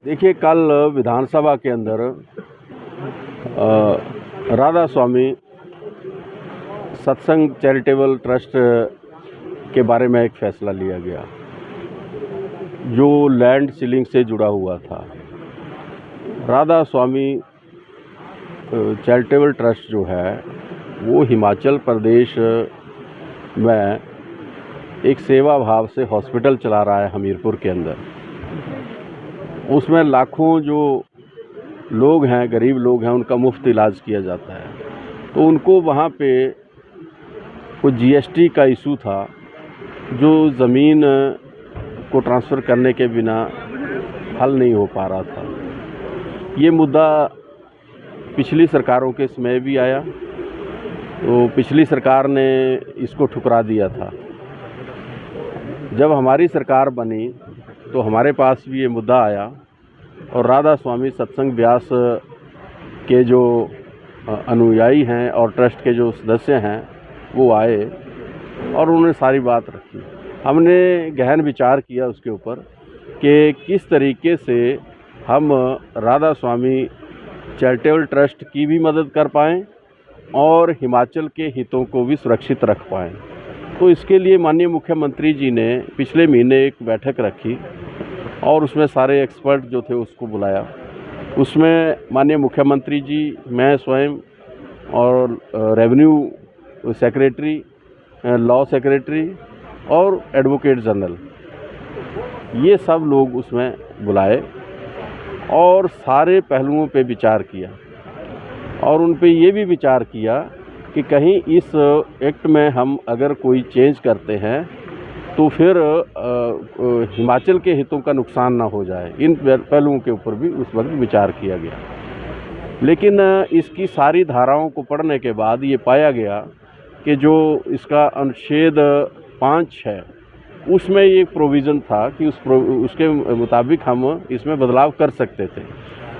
देखिए, कल विधानसभा के अंदर राधा स्वामी सत्संग चैरिटेबल ट्रस्ट के बारे में एक फैसला लिया गया जो लैंड सीलिंग से जुड़ा हुआ था। राधा स्वामी चैरिटेबल ट्रस्ट जो है वो हिमाचल प्रदेश में एक सेवा भाव से हॉस्पिटल चला रहा है हमीरपुर के अंदर। उसमें लाखों जो लोग हैं, गरीब लोग हैं, उनका मुफ्त इलाज किया जाता है। तो उनको वहाँ पे कुछ जीएसटी का इशू था जो ज़मीन को ट्रांसफ़र करने के बिना हल नहीं हो पा रहा था। ये मुद्दा पिछली सरकारों के समय भी आया, तो पिछली सरकार ने इसको ठुकरा दिया था। जब हमारी सरकार बनी तो हमारे पास भी ये मुद्दा आया और राधा स्वामी सत्संग व्यास के जो अनुयायी हैं और ट्रस्ट के जो सदस्य हैं वो आए और उन्होंने सारी बात रखी। हमने गहन विचार किया उसके ऊपर कि किस तरीके से हम राधा स्वामी चैरिटेबल ट्रस्ट की भी मदद कर पाएँ और हिमाचल के हितों को भी सुरक्षित रख पाएँ। तो इसके लिए माननीय मुख्यमंत्री जी ने पिछले महीने एक बैठक रखी और उसमें सारे एक्सपर्ट जो थे उसको बुलाया। उसमें माननीय मुख्यमंत्री जी, मैं स्वयं और रेवेन्यू सेक्रेटरी, लॉ सेक्रेटरी और एडवोकेट जनरल, ये सब लोग उसमें बुलाए और सारे पहलुओं पे विचार किया और उन पे ये भी विचार किया कि कहीं इस एक्ट में हम अगर कोई चेंज करते हैं तो फिर हिमाचल के हितों का नुकसान ना हो जाए। इन पहलुओं के ऊपर भी उस वक्त विचार किया गया। लेकिन इसकी सारी धाराओं को पढ़ने के बाद ये पाया गया कि जो इसका अनुच्छेद 5 है उसमें ये प्रोविज़न था कि उसके मुताबिक हम इसमें बदलाव कर सकते थे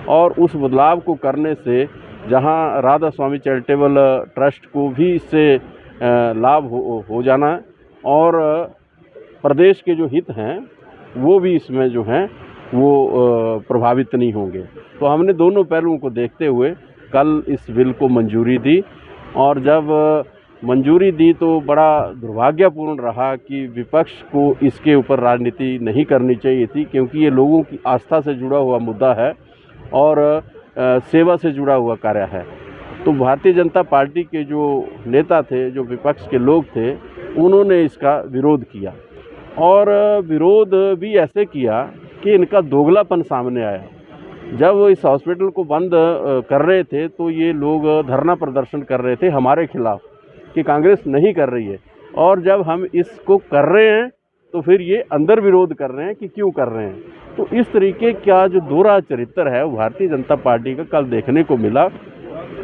और उस बदलाव को करने से जहां राधा स्वामी चैरिटेबल ट्रस्ट को भी इससे लाभ हो जाना और प्रदेश के जो हित हैं वो भी इसमें जो हैं वो प्रभावित नहीं होंगे। तो हमने दोनों पहलुओं को देखते हुए कल इस बिल को मंजूरी दी और जब मंजूरी दी तो बड़ा दुर्भाग्यपूर्ण रहा कि विपक्ष को इसके ऊपर राजनीति नहीं करनी चाहिए थी, क्योंकि ये लोगों की आस्था से जुड़ा हुआ मुद्दा है और सेवा से जुड़ा हुआ कार्य है। तो भारतीय जनता पार्टी के जो नेता थे, जो विपक्ष के लोग थे, उन्होंने इसका विरोध किया और विरोध भी ऐसे किया कि इनका दोगलापन सामने आया। जब वो इस हॉस्पिटल को बंद कर रहे थे तो ये लोग धरना प्रदर्शन कर रहे थे हमारे खिलाफ कि कांग्रेस नहीं कर रही है, और जब हम इसको कर रहे हैं तो फिर ये अंदर विरोध कर रहे हैं कि क्यों कर रहे हैं। तो इस तरीके का जो दोहरा चरित्र है वो भारतीय जनता पार्टी का कल देखने को मिला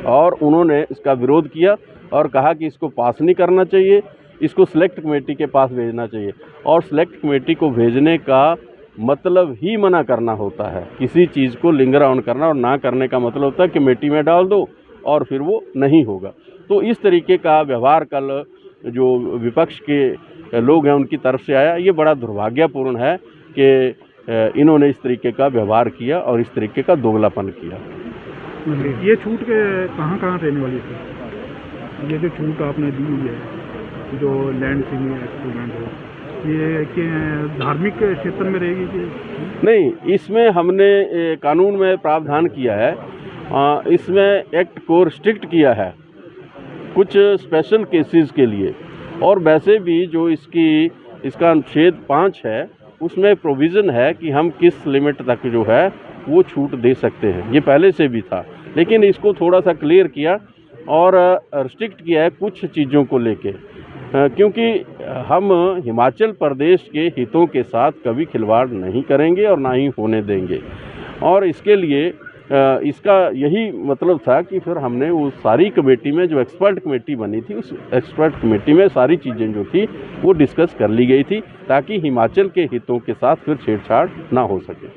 और उन्होंने इसका विरोध किया और कहा कि इसको पास नहीं करना चाहिए, इसको सेलेक्ट कमेटी के पास भेजना चाहिए। और सेलेक्ट कमेटी को भेजने का मतलब ही मना करना होता है। किसी चीज़ को लिंगर ऑन करना और ना करने का मतलब होता है कमेटी में डाल दो और फिर वो नहीं होगा। तो इस तरीके का व्यवहार कल जो विपक्ष के लोग हैं उनकी तरफ से आया। ये बड़ा दुर्भाग्यपूर्ण है कि इन्होंने इस तरीके का व्यवहार किया और इस तरीके का दोगलापन किया। ये छूट के कहाँ रहने वाली है? ये जो छूट आपने दी हुई है, जो लैंड सीलिंग एक्सपेरिमेंट है, ये कि धार्मिक क्षेत्र में रहेगी कि नहीं? इसमें हमने कानून में प्रावधान किया है, इसमें एक्ट को रिस्ट्रिक्ट किया है कुछ स्पेशल केसेस के लिए। और वैसे भी जो इसका अनुच्छेद 5 है उसमें प्रोविज़न है कि हम किस लिमिट तक जो है वो छूट दे सकते हैं। ये पहले से भी था, लेकिन इसको थोड़ा सा क्लियर किया और रिस्ट्रिक्ट किया है कुछ चीज़ों को लेके, क्योंकि हम हिमाचल प्रदेश के हितों के साथ कभी खिलवाड़ नहीं करेंगे और ना ही होने देंगे। और इसके लिए इसका यही मतलब था कि फिर हमने वो सारी कमेटी में जो एक्सपर्ट कमेटी बनी थी, उस एक्सपर्ट कमेटी में सारी चीज़ें जो थी वो डिस्कस कर ली गई थी ताकि हिमाचल के हितों के साथ फिर छेड़छाड़ ना हो सके।